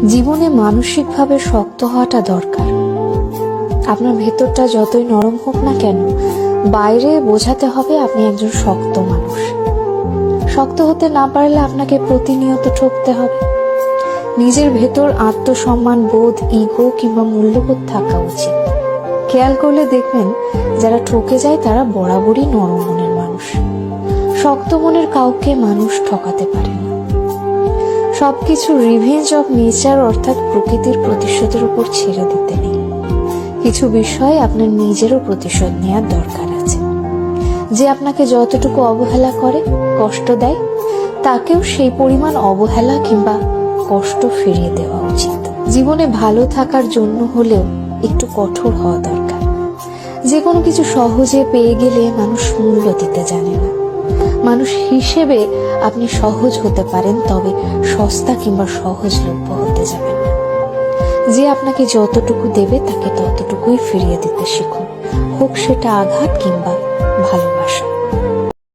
জীবনে মানসিকভাবে শক্ত হওয়াটা দরকার। আপনার ভেতরটা যতই নরম হোক না কেন, বাইরে বোঝাতে হবে আপনি একজন শক্ত মানুষ। শক্ত হতে না পারলে আপনাকে প্রতিনিয়ত ঠকতে হবে। নিজের ভেতর আত্মসম্মান বোধ, ইগো কিংবা মূল্যবোধ থাকা উচিত। খেয়াল করলে দেখবেন যারা ঠকে যায় তারা বরাবরই নরম মনের মানুষ। শক্ত মনের কাউকে মানুষ ঠকাতে পারে না। সবকিছু রিভেঞ্জ অফ নেচার অর্থাৎ প্রকৃতির প্রতিশোধের উপর ছেড়ে দিতে নেই। কিছু বিষয় আপনার নিজেরও প্রতিশোধ নেওয়ার দরকার আছে। যে আপনাকে যতটুকু অবহেলা করে, কষ্ট দেয়, তাকেও সেই পরিমাণ অবহেলা কিংবা কষ্ট ফিরিয়ে দেওয়া উচিত। জীবনে ভালো থাকার জন্য হলেও একটু কঠোর হওয়া দরকার। যে কোনো কিছু সহজে পেয়ে গেলে মানুষ মূল্য দিতে জানে না। মানুষ হিসেবে আপনি সহজ হতে পারেন, তবে সস্তা কিংবা সহজলভ্য হতে যাবেন না। যে আপনাকে যতটুকু দেবে তাকে ততটুকুই ফিরিয়ে দিতে শিখুন, হোক সেটা আঘাত কিংবা ভালোবাসা।